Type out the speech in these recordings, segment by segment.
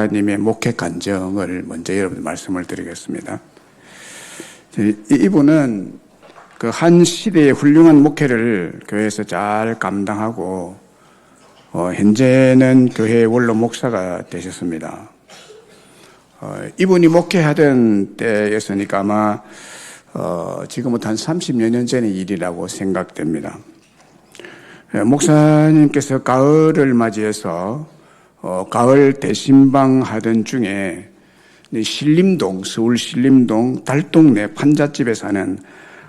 목사님의 목회 간증을 먼저 여러분 말씀을 드리겠습니다. 이분은 그 한 시대의 훌륭한 목회를 교회에서 잘 감당하고 현재는 교회 원로 목사가 되셨습니다. 이분이 목회하던 때였으니까 아마 지금부터 한 30여 년 전의 일이라고 생각됩니다. 목사님께서 가을을 맞이해서 가을 대신방 하던 중에 신림동, 서울 신림동 달동네 판잣집에 사는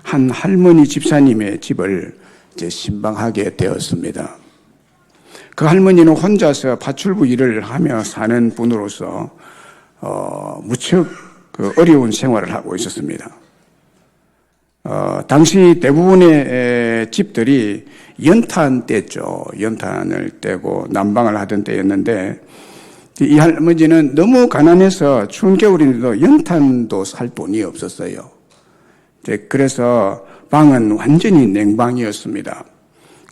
한 할머니 집사님의 집을 이제 신방하게 되었습니다. 그 할머니는 혼자서 파출부 일을 하며 사는 분으로서 무척 어려운 생활을 하고 있었습니다. 당시 대부분의 집들이 연탄 때죠. 연탄을 떼고 난방을 하던 때였는데 이 할머니는 너무 가난해서 추운 겨울인데도 연탄도 살 돈이 없었어요. 그래서 방은 완전히 냉방이었습니다.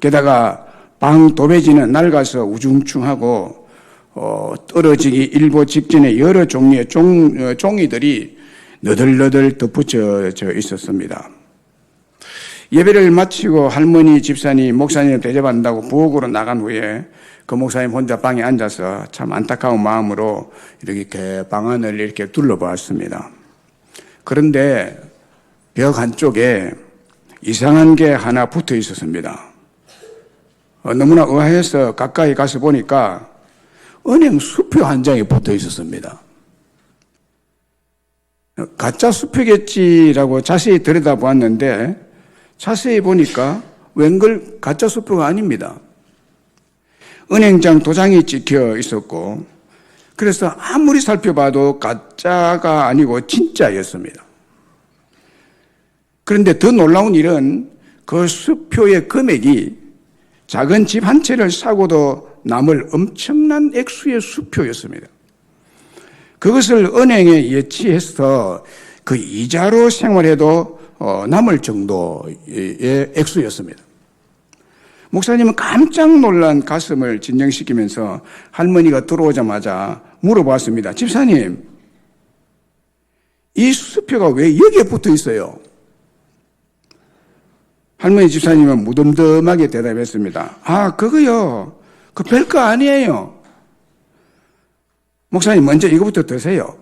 게다가 방 도배지는 낡아서 우중충하고 떨어지기 일보 직전에 여러 종류의 종이들이 너덜너덜 덧붙여 있었습니다. 예배를 마치고 할머니 집사님 목사님을 대접한다고 부엌으로 나간 후에 그 목사님 혼자 방에 앉아서 참 안타까운 마음으로 이렇게 방 안을 이렇게 둘러보았습니다. 그런데 벽 한쪽에 이상한 게 하나 붙어 있었습니다. 너무나 의아해서 가까이 가서 보니까 은행 수표 한 장이 붙어 있었습니다. 가짜 수표겠지라고 자세히 들여다보았는데 자세히 보니까 웬걸 가짜 수표가 아닙니다. 은행장 도장이 찍혀 있었고 그래서 아무리 살펴봐도 가짜가 아니고 진짜였습니다. 그런데 더 놀라운 일은 그 수표의 금액이 작은 집 한 채를 사고도 남을 엄청난 액수의 수표였습니다. 그것을 은행에 예치해서 그 이자로 생활해도 남을 정도의 액수였습니다. 목사님은 깜짝 놀란 가슴을 진정시키면서 할머니가 들어오자마자 물어봤습니다. 집사님, 이 수표가 왜 여기에 붙어 있어요? 할머니 집사님은 무덤덤하게 대답했습니다. 그거요. 그 별거 아니에요. 목사님 먼저 이거부터 드세요.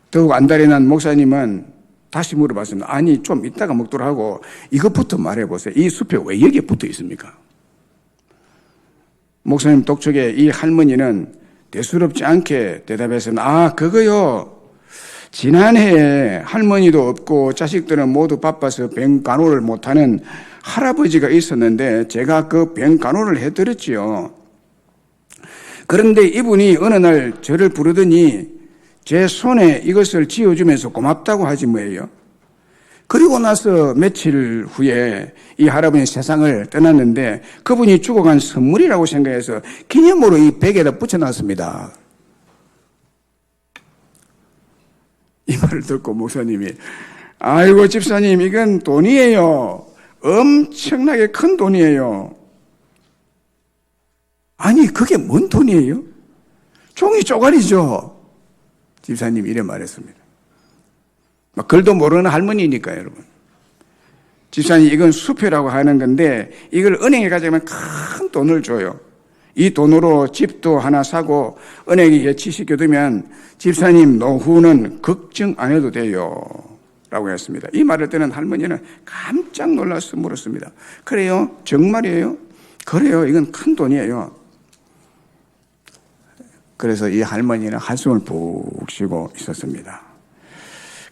더욱 안달이 난 목사님은 다시 물어봤습니다. 아니 좀 이따가 먹도록 하고 이것부터 말해보세요. 이 수표 왜 여기에 붙어 있습니까? 목사님 독촉에 이 할머니는 대수롭지 않게 대답했습니다. 그거요. 지난해에 할머니도 없고 자식들은 모두 바빠서 병 간호를 못하는 할아버지가 있었는데 제가 그 병 간호를 해드렸지요. 그런데 이분이 어느 날 저를 부르더니 제 손에 이것을 쥐어주면서 고맙다고 하지 뭐예요. 그리고 나서 며칠 후에 이 할아버지 세상을 떠났는데 그분이 주고 간 선물이라고 생각해서 기념으로 이 벽에다 붙여놨습니다. 이 말을 듣고 목사님이 아이고 집사님 이건 돈이에요. 엄청나게 큰 돈이에요. 아니 그게 뭔 돈이에요? 종이 쪼가리죠. 집사님 이래 말했습니다. 글도 모르는 할머니니까 여러분. 집사님 이건 수표라고 하는 건데 이걸 은행에 가져가면 큰 돈을 줘요. 이 돈으로 집도 하나 사고 은행에 예치시켜두면 집사님 노후는 걱정 안 해도 돼요 라고 했습니다. 이 말을 듣는 할머니는 깜짝 놀라서 물었습니다. 그래요? 정말이에요? 그래요. 이건 큰 돈이에요. 그래서 이 할머니는 한숨을 푹 쉬고 있었습니다.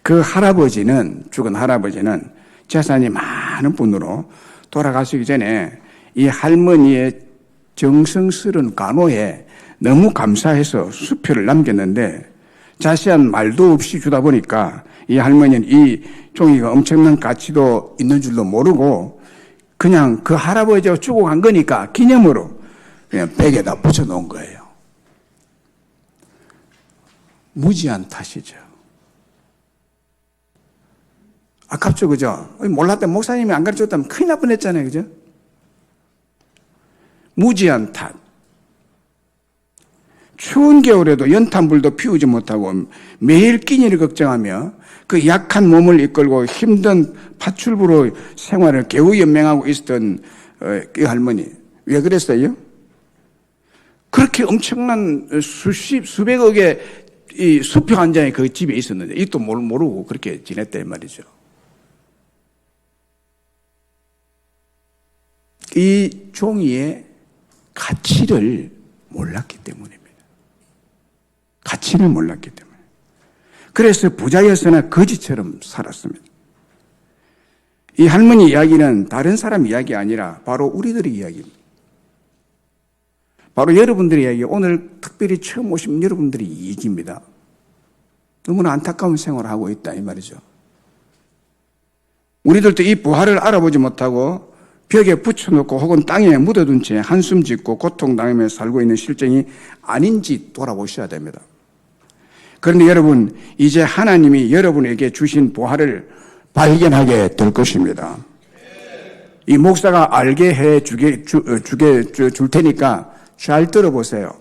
그 할아버지는, 죽은 할아버지는 재산이 많은 분으로 돌아가시기 전에 이 할머니의 정성스러운 간호에 너무 감사해서 수표를 남겼는데 자세한 말도 없이 주다 보니까 이 할머니는 이 종이가 엄청난 가치도 있는 줄도 모르고 그냥 그 할아버지가 주고 간 거니까 기념으로 그냥 벽에다 붙여놓은 거예요. 무지한 탓이죠. 아깝죠, 그죠? 몰랐던 목사님이 안 가르쳐줬다면 큰일 날 뻔했잖아요, 그죠? 무지한 탓. 추운 겨울에도 연탄불도 피우지 못하고 매일 끼니를 걱정하며 그 약한 몸을 이끌고 힘든 파출부로 생활을 겨우 연명하고 있었던 그 할머니. 왜 그랬어요? 그렇게 엄청난 수백억의 이 수표 한 장이 그 집에 있었는데 이것도 모르고 그렇게 지냈단 말이죠. 이 종이의 가치를 몰랐기 때문입니다. 가치를 몰랐기 때문에. 그래서 부자였으나 거지처럼 살았습니다. 이 할머니 이야기는 다른 사람 이야기 아니라 바로 우리들의 이야기입니다. 바로 여러분들의 이야기, 오늘 특별히 처음 오신 여러분들의 이야기입니다. 너무나 안타까운 생활을 하고 있다 이 말이죠. 우리들도 이 부활을 알아보지 못하고 벽에 붙여놓고 혹은 땅에 묻어둔 채 한숨 짓고 고통당하며 살고 있는 실정이 아닌지 돌아보셔야 됩니다. 그런데 여러분, 이제 하나님이 여러분에게 주신 부활을 발견하게 될 것입니다. 이 목사가 알게 해 줄 테니까 잘 들어보세요.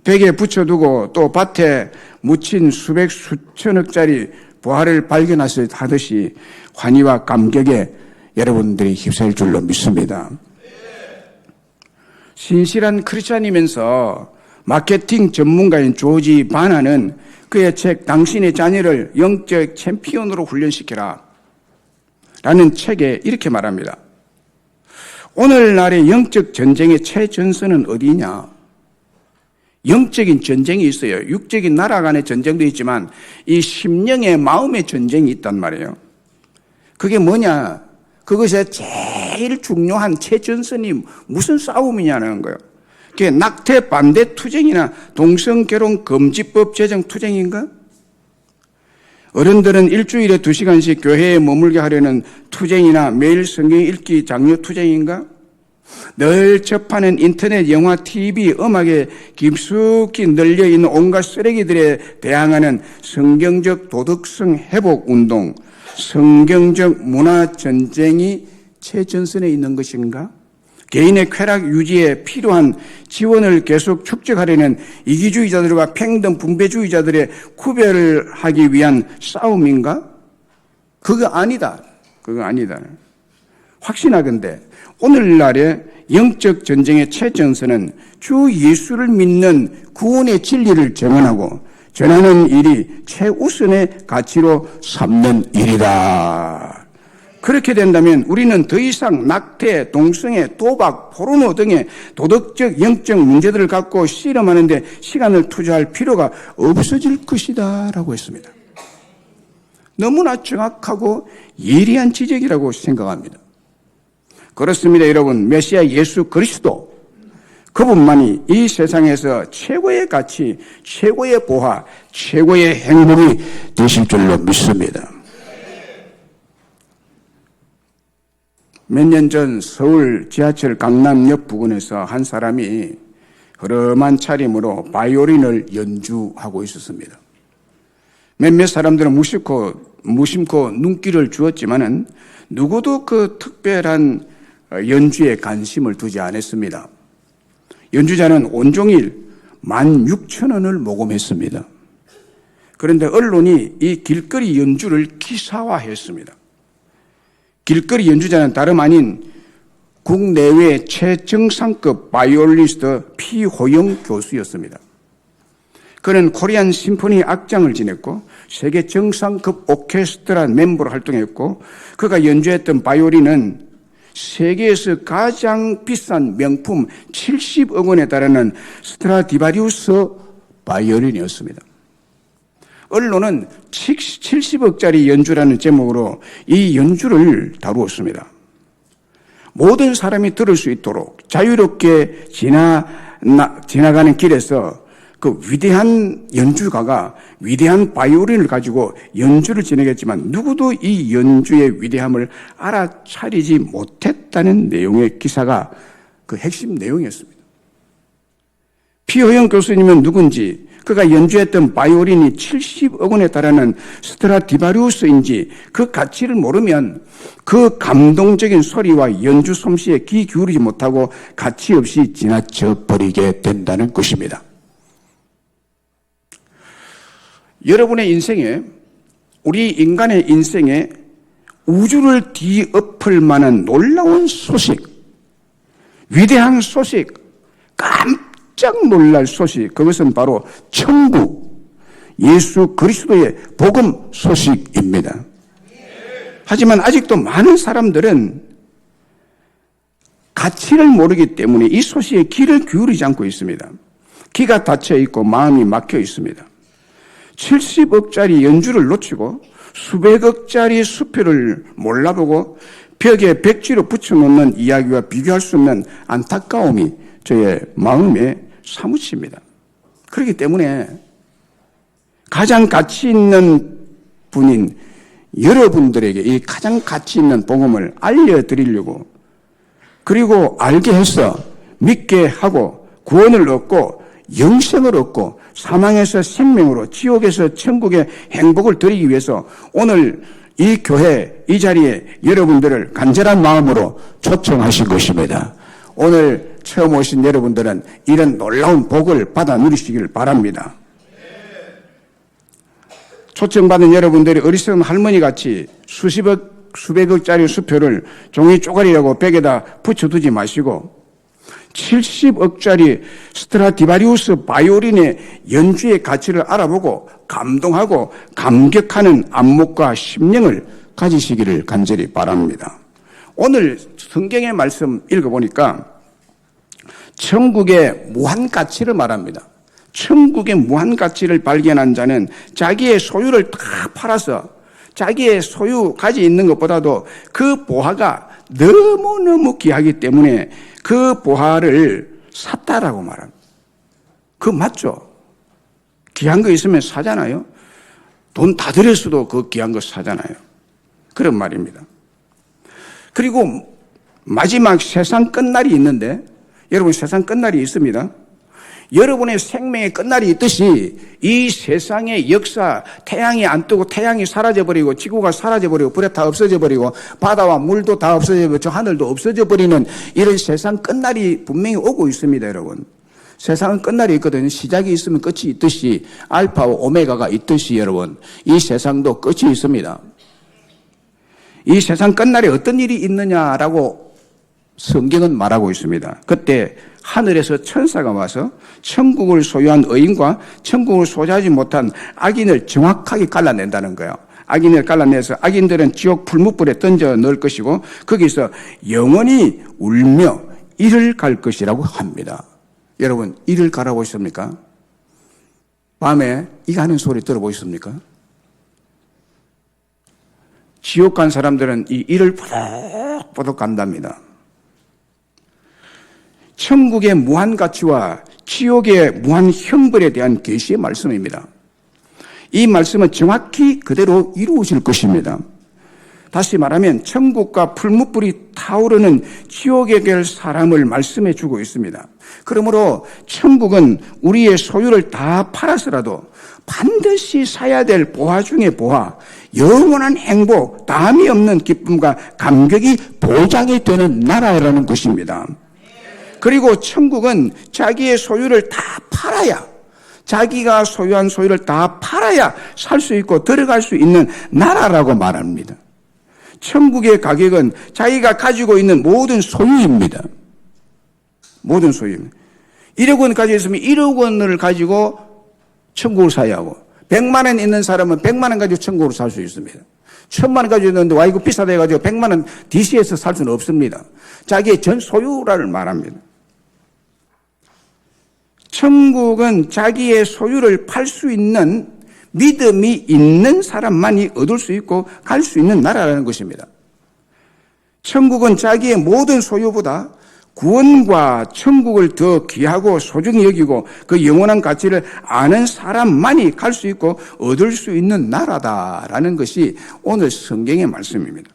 벽에 붙여두고 또 밭에 묻힌 수백 수천억짜리 부활을 발견하듯이 환희와 감격에 여러분들이 휩쓸 줄로 믿습니다. 신실한 크리스찬이면서 마케팅 전문가인 조지 바나는 그의 책 당신의 자녀를 영적 챔피언으로 훈련시켜라 라는 책에 이렇게 말합니다. 오늘날의 영적 전쟁의 최전선은 어디냐? 영적인 전쟁이 있어요. 육적인 나라 간의 전쟁도 있지만 이 심령의 마음의 전쟁이 있단 말이에요. 그게 뭐냐? 그것의 제일 중요한 최전선이 무슨 싸움이냐는 거예요. 그게 낙태 반대 투쟁이나 동성결혼 금지법 제정 투쟁인가? 어른들은 일주일에 2시간씩 교회에 머물게 하려는 투쟁이나 매일 성경 읽기 장려 투쟁인가? 늘 접하는 인터넷, 영화, TV, 음악에 깊숙이 널려있는 온갖 쓰레기들에 대항하는 성경적 도덕성 회복 운동, 성경적 문화 전쟁이 최전선에 있는 것인가? 개인의 쾌락 유지에 필요한 지원을 계속 축적하려는 이기주의자들과 평등 분배주의자들의 구별을 하기 위한 싸움인가? 그거 아니다. 그거 아니다. 확신하건대 오늘날의 영적 전쟁의 최전선은 주 예수를 믿는 구원의 진리를 증언하고 전하는 일이 최우선의 가치로 삼는 일이다. 그렇게 된다면 우리는 더 이상 낙태, 동성애, 도박, 포르노 등의 도덕적, 영적 문제들을 갖고 씨름하는 데 시간을 투자할 필요가 없어질 것이다 라고 했습니다. 너무나 정확하고 예리한 지적이라고 생각합니다. 그렇습니다, 여러분. 메시아 예수 그리스도 그분만이 이 세상에서 최고의 가치, 최고의 보화, 최고의 행복이 되실 줄로 믿습니다. 몇 년 전 서울 지하철 강남역 부근에서 한 사람이 흐름한 차림으로 바이올린을 연주하고 있었습니다. 몇몇 사람들은 무심코 눈길을 주었지만은 누구도 그 특별한 연주에 관심을 두지 않았습니다. 연주자는 온종일 16,000원을 모금했습니다. 그런데 언론이 이 길거리 연주를 기사화했습니다. 길거리 연주자는 다름 아닌 국내외 최정상급 바이올리니스트 피호영 교수였습니다. 그는 코리안 심포니 악장을 지냈고 세계 정상급 오케스트라 멤버로 활동했고 그가 연주했던 바이올린은 세계에서 가장 비싼 명품 70억 원에 달하는 스트라디바리우스 바이올린이었습니다. 언론은 70억짜리 연주라는 제목으로 이 연주를 다루었습니다. 모든 사람이 들을 수 있도록 자유롭게 지나가는 길에서 그 위대한 연주가가 위대한 바이올린을 가지고 연주를 진행했지만 누구도 이 연주의 위대함을 알아차리지 못했다는 내용의 기사가 그 핵심 내용이었습니다. 피호영 교수님은 누군지, 그가 연주했던 바이올린이 70억 원에 달하는 스트라디바리우스인지 그 가치를 모르면 그 감동적인 소리와 연주 솜씨에 귀 기울이지 못하고 가치 없이 지나쳐 버리게 된다는 것입니다. 여러분의 인생에, 우리 인간의 인생에 우주를 뒤엎을 만한 놀라운 소식, 위대한 소식, 깜짝 놀랄 소식, 그것은 바로 천국, 예수 그리스도의 복음 소식입니다. 하지만 아직도 많은 사람들은 가치를 모르기 때문에 이 소식에 귀를 기울이지 않고 있습니다. 귀가 닫혀 있고 마음이 막혀 있습니다. 70억짜리 연주를 놓치고 수백억짜리 수표를 몰라보고 벽에 백지로 붙여놓는 이야기와 비교할 수 없는 안타까움이 저의 마음에 사무칩니다. 그렇기 때문에 가장 가치 있는 분인 여러분들에게 이 가장 가치 있는 복음을 알려드리려고, 그리고 알게 해서 믿게 하고 구원을 얻고 영생을 얻고 사망에서 생명으로 지옥에서 천국의 행복을 드리기 위해서 오늘 이 교회, 이 자리에 여러분들을 간절한 마음으로 초청하신 것입니다. 오늘 처음 오신 여러분들은 이런 놀라운 복을 받아 누리시길 바랍니다. 초청받은 여러분들이 어리석은 할머니같이 수십억, 수백억짜리 수표를 종이 쪼가리라고 벽에다 붙여두지 마시고 70억짜리 스트라디바리우스 바이올린의 연주의 가치를 알아보고 감동하고 감격하는 안목과 심령을 가지시기를 간절히 바랍니다. 오늘 성경의 말씀 읽어보니까 천국의 무한 가치를 말합니다. 천국의 무한 가치를 발견한 자는 자기의 소유를 다 팔아서 자기의 소유 가지고 있는 것보다도 그 보화가 너무너무 귀하기 때문에 그 보화를 샀다라고 말합니다. 그거 맞죠? 귀한 거 있으면 사잖아요. 돈 다 들였어도 그 귀한 거 사잖아요. 그런 말입니다. 그리고 마지막 세상 끝날이 있는데, 여러분 세상 끝날이 있습니다. 여러분의 생명의 끝날이 있듯이 이 세상의 역사, 태양이 안 뜨고 태양이 사라져버리고 지구가 사라져버리고 불에 다 없어져버리고 바다와 물도 다 없어져버리고 저 하늘도 없어져버리는 이런 세상 끝날이 분명히 오고 있습니다. 여러분, 세상은 끝날이 있거든요. 시작이 있으면 끝이 있듯이 알파와 오메가가 있듯이 여러분 이 세상도 끝이 있습니다. 이 세상 끝날에 어떤 일이 있느냐라고 성경은 말하고 있습니다. 그때 하늘에서 천사가 와서 천국을 소유한 의인과 천국을 소유하지 못한 악인을 정확하게 갈라낸다는 거예요. 악인을 갈라내서 악인들은 지옥 풀무불에 던져 넣을 것이고 거기서 영원히 울며 이를 갈 것이라고 합니다. 여러분, 이를 갈아보셨습니까? 밤에 이가 하는 소리 들어보셨습니까? 지옥 간 사람들은 이 이를 보독보독 간답니다. 천국의 무한 가치와 지옥의 무한 형벌에 대한 계시의 말씀입니다. 이 말씀은 정확히 그대로 이루어질 것입니다. 다시 말하면 천국과 풀무불이 타오르는 지옥에 갈 사람을 말씀해 주고 있습니다. 그러므로 천국은 우리의 소유를 다 팔아서라도 반드시 사야 될 보화 중의 보화, 영원한 행복, 담이 없는 기쁨과 감격이 보장이 되는 나라라는 것입니다. 그리고 천국은 자기의 소유를 다 팔아야, 자기가 소유한 소유를 다 팔아야 살 수 있고 들어갈 수 있는 나라라고 말합니다. 천국의 가격은 자기가 가지고 있는 모든 소유입니다. 모든 소유입니다. 1억 원 가지고 있으면 1억 원을 가지고 천국을 사야 하고, 100만 원 있는 사람은 100만 원 가지고 천국을 살 수 있습니다. 1000만 원 가지고 있는데 와 이거 비싸다 해가지고 100만 원 DC에서 살 수는 없습니다. 자기의 전 소유라를 말합니다. 천국은 자기의 소유를 팔 수 있는 믿음이 있는 사람만이 얻을 수 있고 갈 수 있는 나라라는 것입니다. 천국은 자기의 모든 소유보다 구원과 천국을 더 귀하고 소중히 여기고 그 영원한 가치를 아는 사람만이 갈 수 있고 얻을 수 있는 나라다라는 것이 오늘 성경의 말씀입니다.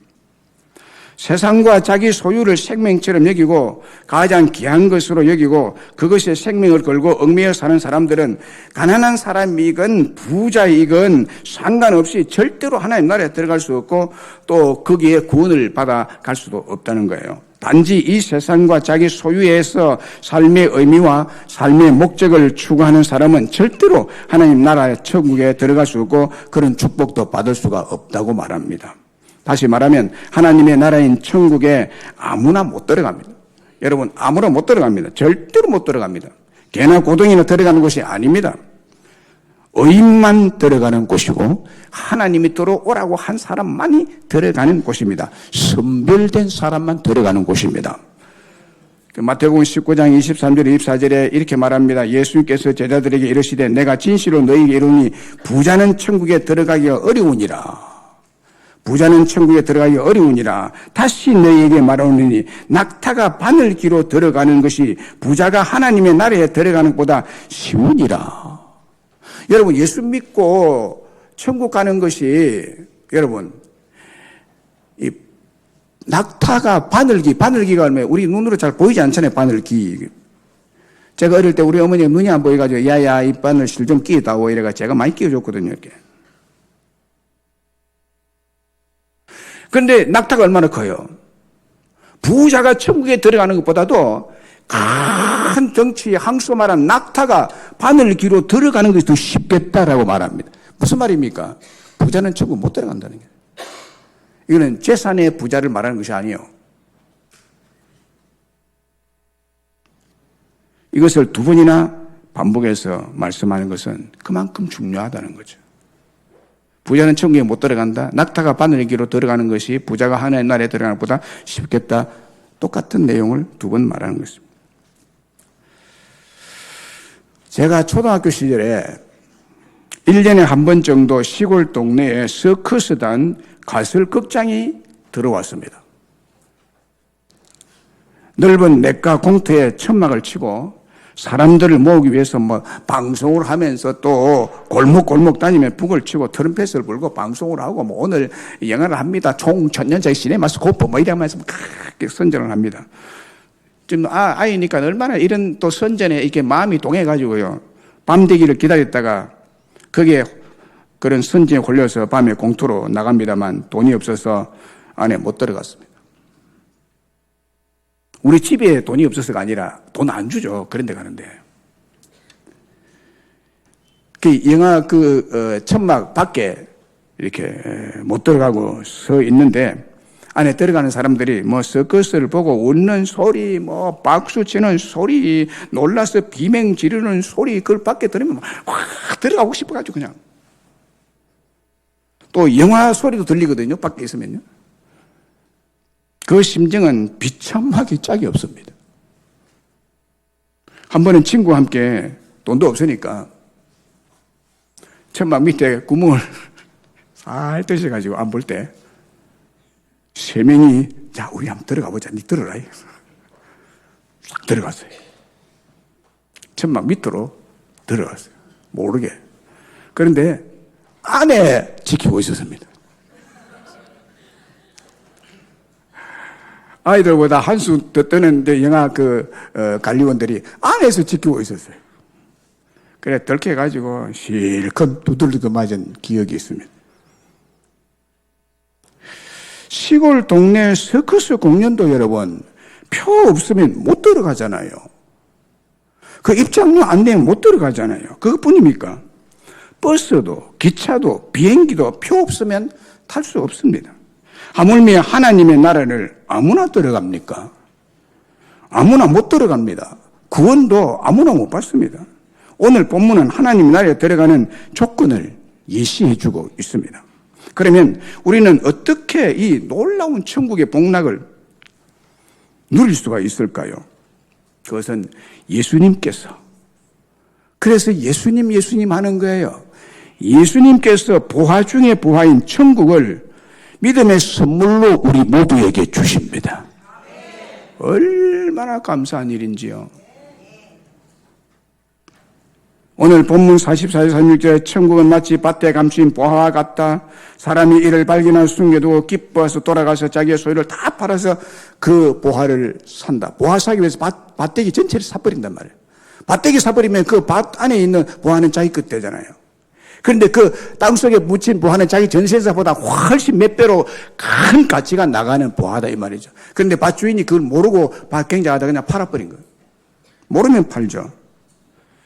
세상과 자기 소유를 생명처럼 여기고 가장 귀한 것으로 여기고 그것에 생명을 걸고 얽매여 사는 사람들은 가난한 사람이건 부자이건 상관없이 절대로 하나님 나라에 들어갈 수 없고 또 거기에 구원을 받아 갈 수도 없다는 거예요. 단지 이 세상과 자기 소유에서 삶의 의미와 삶의 목적을 추구하는 사람은 절대로 하나님 나라의 천국에 들어갈 수 없고 그런 축복도 받을 수가 없다고 말합니다. 다시 말하면 하나님의 나라인 천국에 아무나 못 들어갑니다. 여러분, 아무나 못 들어갑니다. 절대로 못 들어갑니다. 개나 고등이나 들어가는 곳이 아닙니다. 의인만 들어가는 곳이고 하나님이 들어오라고 한 사람만이 들어가는 곳입니다. 선별된 사람만 들어가는 곳입니다. 마태복음 19장 23절 24절에 이렇게 말합니다. 예수님께서 제자들에게 이르시되 내가 진실로 너희에게 이르노니 부자는 천국에 들어가기가 어려우니라. 부자는 천국에 들어가기 어려우니라. 다시 너희에게 말하노니 낙타가 바늘기로 들어가는 것이 부자가 하나님의 나라에 들어가는 것보다 쉬우니라. 여러분, 예수 믿고 천국 가는 것이 여러분 이 낙타가 바늘기가 얼마예요? 우리 눈으로 잘 보이지 않잖아요. 바늘기. 제가 어릴 때 우리 어머니가 눈이 안 보여가지고 야야 이 바늘 실 좀 끼다오 이래가 제가 많이 끼워줬거든요. 이렇게. 그런데 낙타가 얼마나 커요? 부자가 천국에 들어가는 것보다도 큰 덩치의 항소만한 낙타가 바늘기로 들어가는 것이 더 쉽겠다라고 말합니다. 무슨 말입니까? 부자는 천국 못 들어간다는 거예요. 이거는 재산의 부자를 말하는 것이 아니에요. 이것을 두 번이나 반복해서 말씀하는 것은 그만큼 중요하다는 거죠. 부자는 천국에 못 들어간다. 낙타가 바늘기로 들어가는 것이 부자가 하나님 나라에 들어가는 것보다 쉽겠다. 똑같은 내용을 두 번 말하는 것입니다. 제가 초등학교 시절에 1년에 한 번 정도 시골 동네에 서커스단 가설극장이 들어왔습니다. 넓은 냇가 공터에 천막을 치고 사람들을 모으기 위해서 방송을 하면서 또 골목골목 다니며 북을 치고 트럼펫을 불고 방송을 하고 오늘 영화를 합니다. 총 천년짜리 시네마스코프 이러면서 크게 선전을 합니다. 지금 아이니까 얼마나 이런 또 선전에 이렇게 마음이 동해가지고요. 밤 되기를 기다렸다가 거기에 그런 선전에 걸려서 밤에 공터로 나갑니다만 돈이 없어서 안에 못 들어갔습니다. 우리 집에 돈이 없어서가 아니라 돈 안 주죠. 그런 데 가는데. 그 영화 천막 밖에 이렇게 못 들어가고 서 있는데 안에 들어가는 사람들이 서커스를 보고 웃는 소리, 박수 치는 소리, 놀라서 비명 지르는 소리, 그걸 밖에 들으면 확 들어가고 싶어가지고 그냥. 또 영화 소리도 들리거든요. 밖에 있으면요. 그 심정은 비참하기 짝이 없습니다. 한 번은 친구와 함께 돈도 없으니까 천막 밑에 구멍을 살듯이 가지고 안 볼 때 세 명이 자 우리 한번 들어가 보자. 니 들어라. 싹 들어갔어요. 천막 밑으로 들어갔어요. 모르게. 그런데 안에 지키고 있었습니다. 아이들보다 한수 더 떠는데 영화 관리원들이 안에서 지키고 있었어요. 그래 덜켜가지고 실컷 두들겨 맞은 기억이 있습니다. 시골 동네 서커스 공연도 여러분 표 없으면 못 들어가잖아요. 그 입장료 안 내면 못 들어가잖아요. 그것뿐입니까? 버스도 기차도 비행기도 표 없으면 탈 수 없습니다. 하물며 하나님의 나라를 아무나 들어갑니까? 아무나 못 들어갑니다. 구원도 아무나 못 받습니다. 오늘 본문은 하나님 나라에 들어가는 조건을 예시해주고 있습니다. 그러면 우리는 어떻게 이 놀라운 천국의 복락을 누릴 수가 있을까요? 그것은 예수님께서, 그래서 예수님 하는 거예요. 예수님께서 보화 중에 보화인 천국을 믿음의 선물로 우리 모두에게 주십니다. 얼마나 감사한 일인지요. 오늘 본문 44절 36절에 천국은 마치 밭에 감춘 보화와 같다. 사람이 이를 발견하여 숨겨두고 기뻐해서 돌아가서 자기의 소유를 다 팔아서 그 보화를 산다. 보화 사기 위해서 밭대기 전체를 사버린단 말이에요. 밭대기 사버리면 그 밭 안에 있는 보화는 자기 것 되잖아요. 그런데 그 땅속에 묻힌 부화는 자기 전세사보다 훨씬 몇 배로 큰 가치가 나가는 부화다 이 말이죠. 그런데 밭 주인이 그걸 모르고 밭 경작하다가 그냥 팔아버린 거예요. 모르면 팔죠.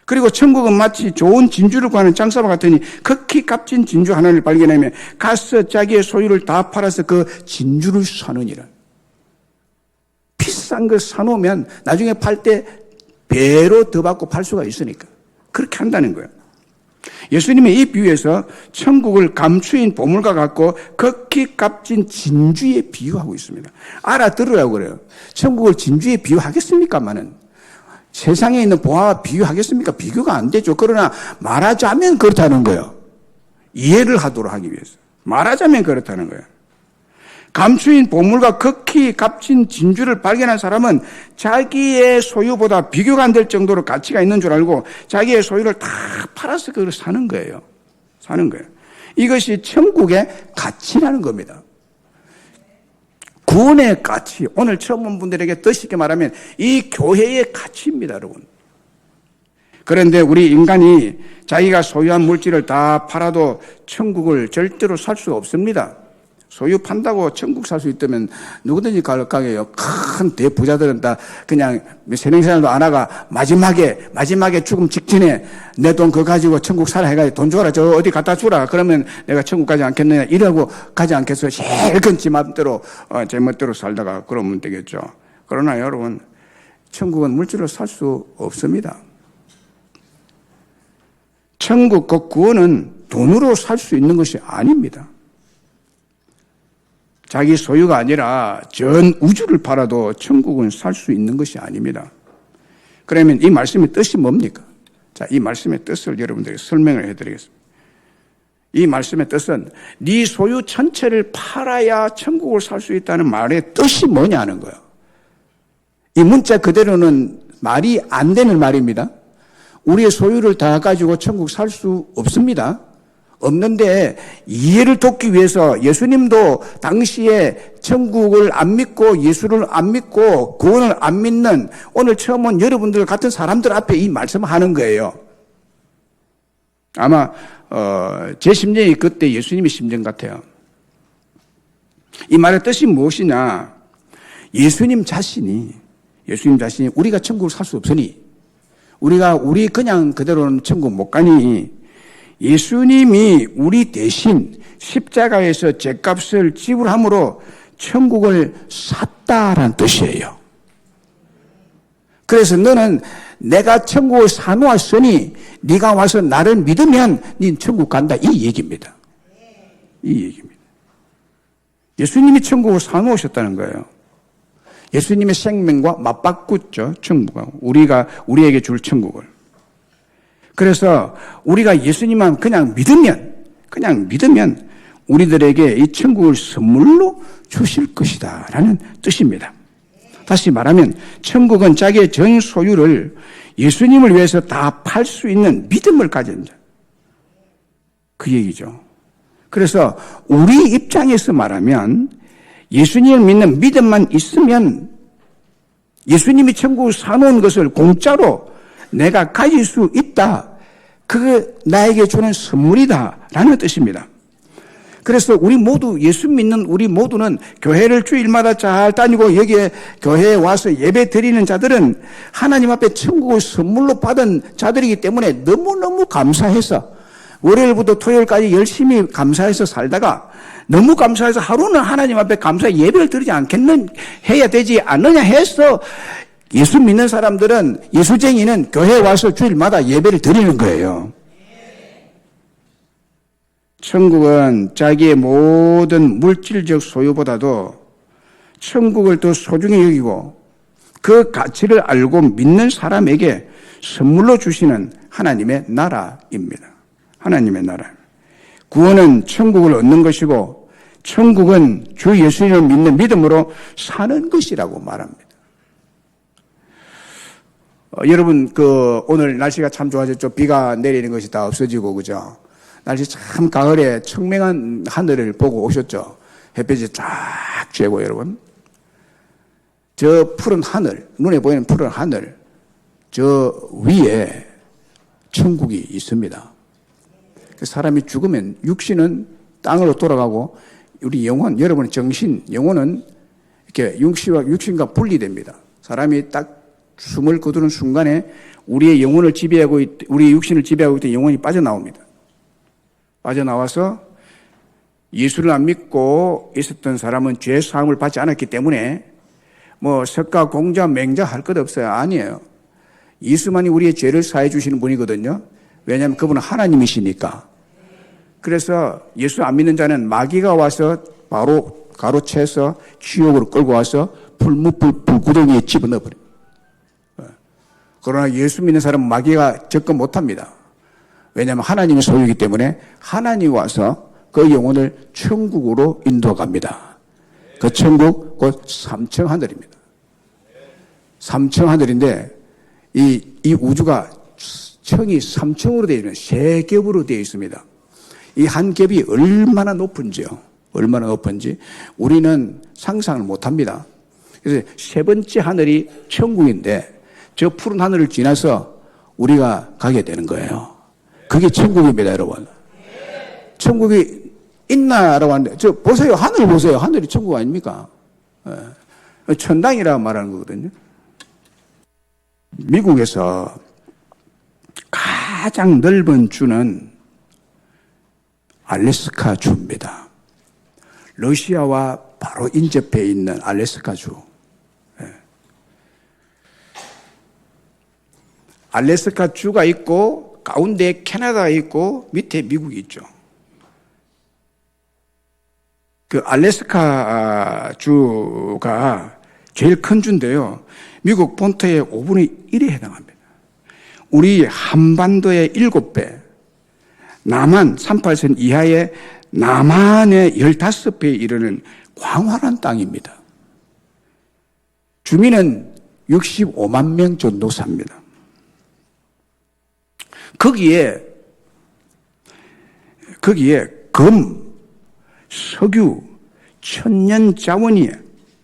그리고 천국은 마치 좋은 진주를 구하는 장사와 같으니 극히 값진 진주 하나를 발견하면 가서 자기의 소유를 다 팔아서 그 진주를 사느니라. 비싼 걸 사놓으면 나중에 팔 때 배로 더 받고 팔 수가 있으니까 그렇게 한다는 거예요. 예수님의 이 비유에서 천국을 감추인 보물과 같고 극히 값진 진주에 비유하고 있습니다. 알아들으라고 그래요. 천국을 진주에 비유하겠습니까마는 세상에 있는 보화와 비교하겠습니까? 비교가 안 되죠. 그러나 말하자면 그렇다는 거예요. 이해를 하도록 하기 위해서. 말하자면 그렇다는 거예요. 감추인 보물과 극히 값진 진주를 발견한 사람은 자기의 소유보다 비교가 안 될 정도로 가치가 있는 줄 알고 자기의 소유를 다 팔아서 그걸 사는 거예요. 사는 거예요. 이것이 천국의 가치라는 겁니다. 구원의 가치, 오늘 처음 온 분들에게 더 쉽게 말하면 이 교회의 가치입니다, 여러분. 그런데 우리 인간이 자기가 소유한 물질을 다 팔아도 천국을 절대로 살 수 없습니다. 소유 판다고 천국 살 수 있다면 누구든지 가게요. 큰 대부자들은 다 그냥 세명생활도 안 하가 마지막에 죽음 직전에 내 돈 그거 가지고 천국 살아 해가지고 돈 줘라. 저 어디 갖다 주라. 그러면 내가 천국 가지 않겠느냐. 이러고 가지 않겠어. 제일 큰 지 맘대로, 제 멋대로 살다가 그러면 되겠죠. 그러나 여러분, 천국은 물질로 살 수 없습니다. 천국 그 구원은 돈으로 살 수 있는 것이 아닙니다. 자기 소유가 아니라 전 우주를 팔아도 천국은 살 수 있는 것이 아닙니다. 그러면 이 말씀의 뜻이 뭡니까? 자, 이 말씀의 뜻을 여러분들에게 설명을 해드리겠습니다. 이 말씀의 뜻은 네 소유 전체를 팔아야 천국을 살 수 있다는 말의 뜻이 뭐냐는 거예요. 이 문자 그대로는 말이 안 되는 말입니다. 우리의 소유를 다 가지고 천국 살 수 없습니다. 없는데 이해를 돕기 위해서 예수님도 당시에 천국을 안 믿고 예수를 안 믿고 구원을 안 믿는 오늘 처음 온 여러분들 같은 사람들 앞에 이 말씀을 하는 거예요. 아마 제 심정이 그때 예수님의 심정 같아요. 이 말의 뜻이 무엇이냐? 예수님 자신이 우리가 천국을 살 수 없으니 우리 그냥 그대로는 천국 못 가니 예수님이 우리 대신 십자가에서 죗값을 지불함으로 천국을 샀다라는 뜻이에요. 그래서 너는 내가 천국을 사놓았으니 네가 와서 나를 믿으면 네 천국 간다 이 얘기입니다. 이 얘기입니다. 예수님이 천국을 사놓으셨다는 거예요. 예수님의 생명과 맞바꿨죠. 천국하고 우리에게 줄 천국을. 그래서 우리가 예수님만 그냥 믿으면 우리들에게 이 천국을 선물로 주실 것이다 라는 뜻입니다. 다시 말하면 천국은 자기의 전 소유를 예수님을 위해서 다 팔 수 있는 믿음을 가진 자. 그 얘기죠. 그래서 우리 입장에서 말하면 예수님을 믿는 믿음만 있으면 예수님이 천국을 사놓은 것을 공짜로 내가 가질 수 있다. 그게 나에게 주는 선물이다라는 뜻입니다. 그래서 우리 모두 예수 믿는 우리 모두는 교회를 주일마다 잘 다니고 여기에 교회에 와서 예배 드리는 자들은 하나님 앞에 천국을 선물로 받은 자들이기 때문에 너무너무 감사해서 월요일부터 토요일까지 열심히 감사해서 살다가 너무 감사해서 하루는 하나님 앞에 감사 예배를 드리지 해야 되지 않느냐 해서 예수 믿는 사람들은, 예수쟁이는 교회에 와서 주일마다 예배를 드리는 거예요. 천국은 자기의 모든 물질적 소유보다도 천국을 더 소중히 여기고 그 가치를 알고 믿는 사람에게 선물로 주시는 하나님의 나라입니다. 하나님의 나라. 구원은 천국을 얻는 것이고 천국은 주 예수님을 믿는 믿음으로 사는 것이라고 말합니다. 여러분, 오늘 날씨가 참 좋아졌죠. 비가 내리는 것이 다 없어지고, 그죠? 날씨 참 가을에 청명한 하늘을 보고 오셨죠? 햇빛이 쫙 쬐고, 여러분. 저 푸른 하늘, 눈에 보이는 푸른 하늘, 저 위에 천국이 있습니다. 사람이 죽으면 육신은 땅으로 돌아가고 우리 영혼, 여러분의 정신, 영혼은 이렇게 육신과 분리됩니다. 사람이 딱 숨을 거두는 순간에 우리의 영혼을 지배하고 우리 육신을 지배하고 있던 영혼이 빠져나옵니다. 빠져나와서 예수를 안 믿고 있었던 사람은 죄 사함을 받지 않았기 때문에 뭐 석가, 공자, 맹자 할 것 없어요. 아니에요. 예수만이 우리의 죄를 사해 주시는 분이거든요. 왜냐하면 그분은 하나님이시니까. 그래서 예수 안 믿는 자는 마귀가 와서 바로 가로채서 지옥으로 끌고 와서 불구덩이에 집어넣어버려요. 그러나 예수 믿는 사람은 마귀가 접근 못합니다. 왜냐하면 하나님의 소유이기 때문에 하나님이 와서 그 영혼을 천국으로 인도갑니다. 그 천국 곧 삼층하늘입니다. 삼층하늘인데 이 우주가 청이 삼층으로 되어 있는 세 겹으로 되어 있습니다. 이 한 겹이 얼마나 높은지 우리는 상상을 못합니다. 그래서 세 번째 하늘이 천국인데 저 푸른 하늘을 지나서 우리가 가게 되는 거예요. 그게 천국입니다, 여러분. 천국이 있나라고 하는데 저 보세요. 하늘 보세요. 하늘이 천국 아닙니까? 천당이라고 말하는 거거든요. 미국에서 가장 넓은 주는 알래스카 주입니다. 러시아와 바로 인접해 있는 알래스카 주. 알래스카 주가 있고 가운데 캐나다가 있고 밑에 미국이 있죠. 그 알래스카 주가 제일 큰 주인데요. 미국 본토의 5분의 1에 해당합니다. 우리 한반도의 7배, 남한 38선 이하의 남한의 15배에 이르는 광활한 땅입니다. 주민은 65만 명 정도 삽니다. 거기에 금, 석유, 천연 자원이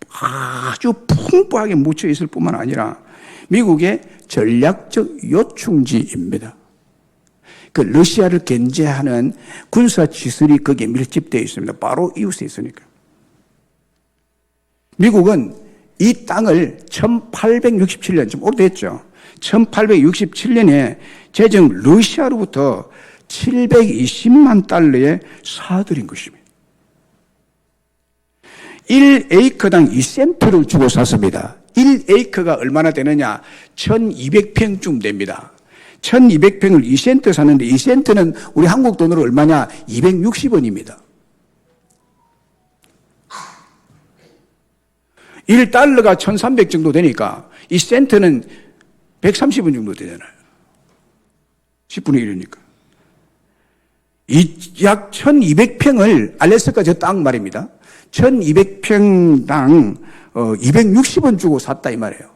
아주 풍부하게 묻혀 있을 뿐만 아니라 미국의 전략적 요충지입니다. 그 러시아를 견제하는 군사시설이 거기에 밀집되어 있습니다. 바로 이웃에 있으니까. 미국은 이 땅을 1867년, 좀 오래됐죠. 1867년에 제정 러시아로부터 720만 달러에 사들인 것입니다. 1에이커당 2센트를 주고 샀습니다. 1에이커가 얼마나 되느냐? 1200평쯤 됩니다. 1200평을 2센트 샀는데 2센트는 우리 한국 돈으로 얼마냐? 260원입니다. 1달러가 1300 정도 되니까 2센트는 130원 정도 되잖아요. 10분의 1이니까. 약 1200평을 알래스카 저 땅 말입니다. 1200평당 260원 주고 샀다 이 말이에요.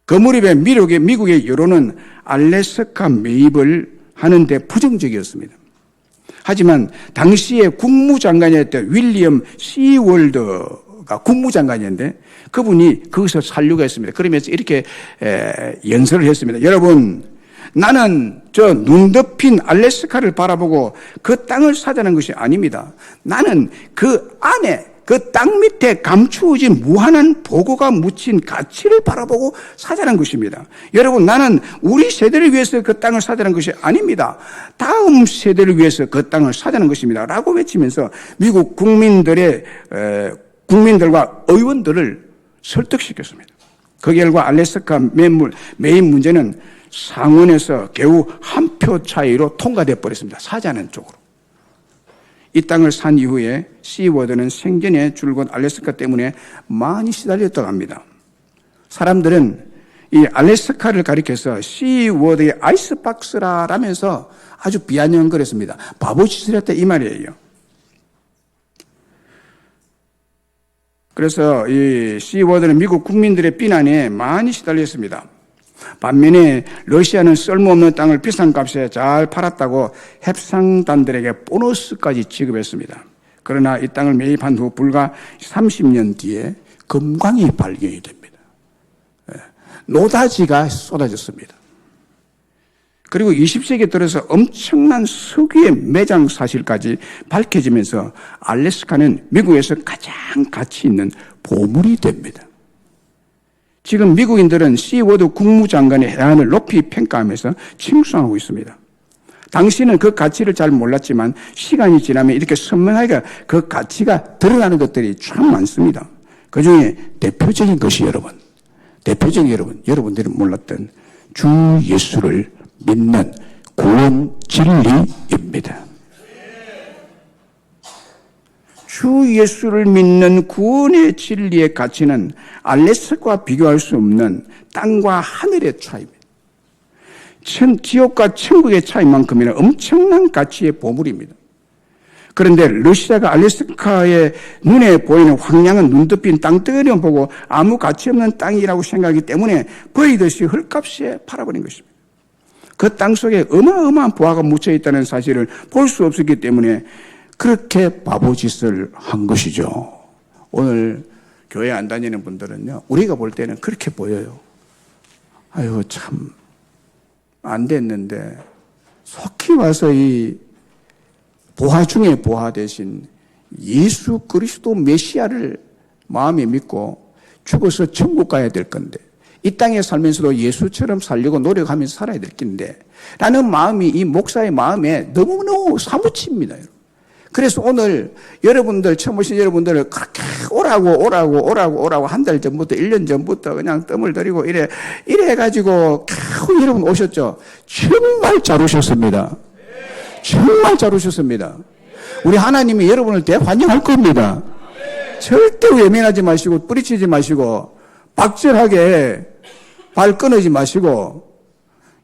그 무렵에 미국의 여론은 알래스카 매입을 하는데 부정적이었습니다. 하지만 당시에 국무장관이었던 윌리엄 시월드가 국무장관이었는데 그분이 거기서 살려고 했습니다. 그러면서 이렇게 연설을 했습니다. 여러분, 나는 저 눈 덮인 알래스카를 바라보고 그 땅을 사자는 것이 아닙니다. 나는 그 안에 그 땅 밑에 감추어진 무한한 보고가 묻힌 가치를 바라보고 사자는 것입니다. 여러분, 나는 우리 세대를 위해서 그 땅을 사자는 것이 아닙니다. 다음 세대를 위해서 그 땅을 사자는 것입니다. 라고 외치면서 미국 국민들과 의원들을 설득시켰습니다. 그 결과 알래스카 매입 문제는 상원에서 겨우 한 표 차이로 통과돼 버렸습니다. 사자는 쪽으로. 이 땅을 산 이후에 시워드는 생전에 줄곧 알래스카 때문에 많이 시달렸다고 합니다. 사람들은 이 알래스카를 가리켜서 시워드의 아이스박스라면서 아주 비아냥거렸습니다. 바보짓을 했다 이 말이에요. 그래서 이 시워드는 미국 국민들의 비난에 많이 시달렸습니다. 반면에 러시아는 쓸모없는 땅을 비싼 값에 잘 팔았다고 협상단들에게 보너스까지 지급했습니다. 그러나 이 땅을 매입한 후 불과 30년 뒤에 금광이 발견이 됩니다. 노다지가 쏟아졌습니다. 그리고 20세기에 들어서 엄청난 석유의 매장 사실까지 밝혀지면서 알래스카는 미국에서 가장 가치 있는 보물이 됩니다. 지금 미국인들은 시워드 국무장관의 해안을 높이 평가하면서 칭송하고 있습니다. 당시는 그 가치를 잘 몰랐지만 시간이 지나면 이렇게 선명하게 그 가치가 드러나는 것들이 참 많습니다. 그 중에 대표적인 것이 여러분들이 몰랐던 주 예수를 믿는 구원 진리입니다. 주 예수를 믿는 구원의 진리의 가치는 알래스카와 비교할 수 없는 땅과 하늘의 차이입니다. 지옥과 천국의 차이만큼이나 엄청난 가치의 보물입니다. 그런데 러시아가 알래스카의 눈에 보이는 황량한 눈 덮인 땅덩어리만 보고 아무 가치 없는 땅이라고 생각하기 때문에 버리듯이 헐값에 팔아버린 것입니다. 그 땅 속에 어마어마한 보화가 묻혀 있다는 사실을 볼 수 없었기 때문에 그렇게 바보짓을 한 것이죠. 오늘 교회 안 다니는 분들은요, 우리가 볼 때는 그렇게 보여요. 아유, 참 안 됐는데 속히 와서 이 보화 중에 보화 대신 예수 그리스도 메시아를 마음에 믿고 죽어서 천국 가야 될 건데, 이 땅에 살면서도 예수처럼 살려고 노력하면서 살아야 될 건데 라는 마음이 이 목사의 마음에 너무너무 사무칩니다. 그래서 오늘 여러분들, 처음 오신 여러분들을 그렇게 오라고 한 달 전부터, 1년 전부터 그냥 뜸을 들이고 이래 해가지고 겨우 여러분 오셨죠? 정말 잘 오셨습니다. 정말 잘 오셨습니다. 우리 하나님이 여러분을 대환영할 겁니다. 절대 외면하지 마시고 뿌리치지 마시고 박절하게 발 끊어지 마시고,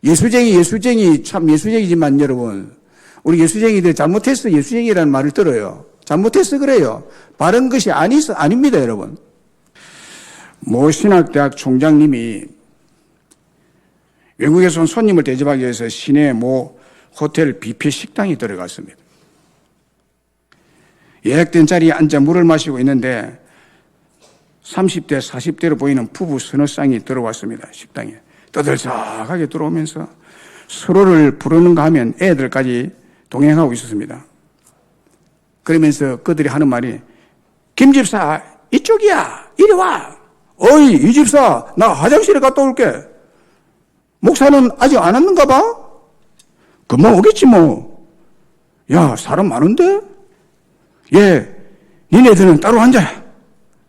예수쟁이 참 예수쟁이지만 여러분, 우리 예수쟁이들 잘못해서 예수쟁이라는 말을 들어요. 잘못해서 그래요. 바른 것이 아닙니다, 여러분. 모 신학대학 총장님이 외국에서 온 손님을 대접하기 위해서 시내 모 호텔 뷔페 식당에 들어갔습니다. 예약된 자리에 앉아 물을 마시고 있는데 30대, 40대로 보이는 부부 서너 쌍이 들어왔습니다. 식당에. 떠들썩하게 들어오면서 서로를 부르는가 하면 애들까지 동행하고 있었습니다. 그러면서 그들이 하는 말이, 김 집사 이쪽이야, 이리 와. 어이, 이 집사 나 화장실에 갔다 올게. 목사는 아직 안 왔는가 봐? 금방 오겠지 뭐. 야, 사람 많은데? 예, 니네들은 따로 앉아.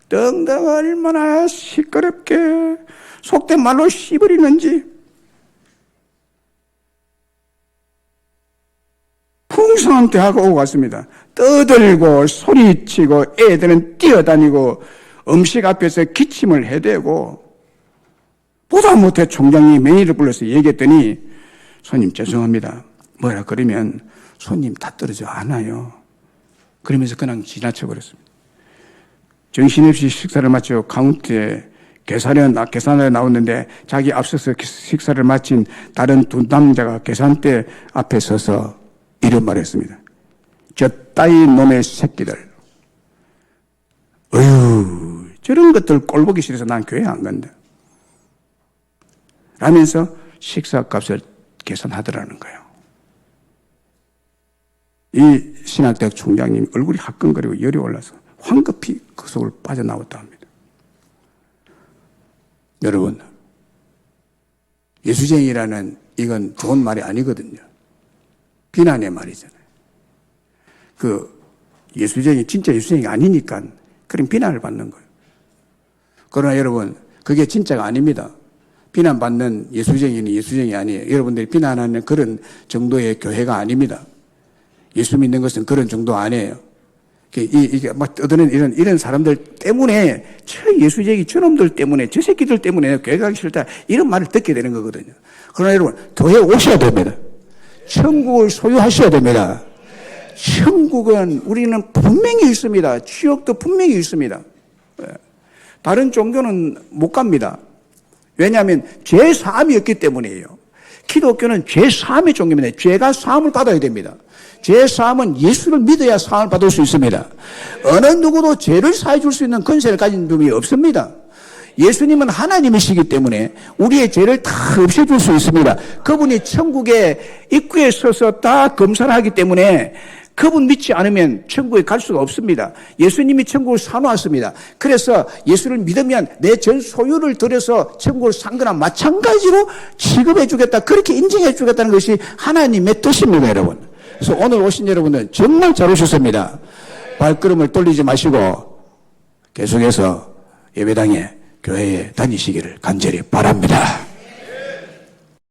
덩덩 얼마나 시끄럽게 속된 말로 씨부리는지. 풍성한 대화가 오고 갔습니다. 떠들고 소리치고 애들은 뛰어다니고 음식 앞에서 기침을 해대고, 보다 못해 총장이 매니저를 불러서 얘기했더니, 손님 죄송합니다. 뭐라 그러면 손님 다 떨어져 안 와요. 그러면서 그냥 지나쳐버렸습니다. 정신없이 식사를 마치고 카운터에 계산에 나왔는데 자기 앞서서 식사를 마친 다른 두 남자가 계산대 앞에 서서 이런 말을 했습니다. 저 따위 놈의 새끼들. 어휴, 저런 것들 꼴보기 싫어서 난 교회 안 간다. 라면서 식사값을 계산하더라는 거예요. 이 신학대학 총장님 얼굴이 화끈거리고 열이 올라서 황급히 그 속을 빠져나왔다 합니다. 여러분, 예수쟁이라는 이건 좋은 말이 아니거든요. 비난의 말이잖아요. 예수쟁이, 진짜 예수쟁이 아니니까 그런 비난을 받는 거예요. 그러나 여러분, 그게 진짜가 아닙니다. 비난받는 예수쟁이는 예수쟁이 아니에요. 여러분들이 비난하는 그런 정도의 교회가 아닙니다. 예수 믿는 것은 그런 정도 아니에요. 이게 막 떠드는 이런 사람들 때문에, 저 예수쟁이 저놈들 때문에, 저 새끼들 때문에 교회 가기 싫다, 이런 말을 듣게 되는 거거든요. 그러나 여러분, 교회에 오셔야 됩니다. 천국을 소유하셔야 됩니다. 천국은 우리는 분명히 있습니다. 지옥도 분명히 있습니다. 다른 종교는 못 갑니다. 왜냐하면 죄 사함이 없기 때문이에요. 기독교는 죄 사함의 종교입니다. 죄가 사함을 받아야 됩니다. 죄 사함은 예수를 믿어야 사함을 받을 수 있습니다. 어느 누구도 죄를 사해 줄 수 있는 권세를 가진 분이 없습니다. 예수님은 하나님이시기 때문에 우리의 죄를 다 없애줄 수 있습니다. 그분이 천국의 입구에 서서 다 검사를 하기 때문에 그분 믿지 않으면 천국에 갈 수가 없습니다. 예수님이 천국을 사놓았습니다. 그래서 예수를 믿으면 내 전 소유를 들여서 천국을 산 거나 마찬가지로 취급해 주겠다. 그렇게 인정해 주겠다는 것이 하나님의 뜻입니다, 여러분. 그래서 오늘 오신 여러분들 정말 잘 오셨습니다. 발걸음을 돌리지 마시고 계속해서 예배당에 교회에 다니시기를 간절히 바랍니다.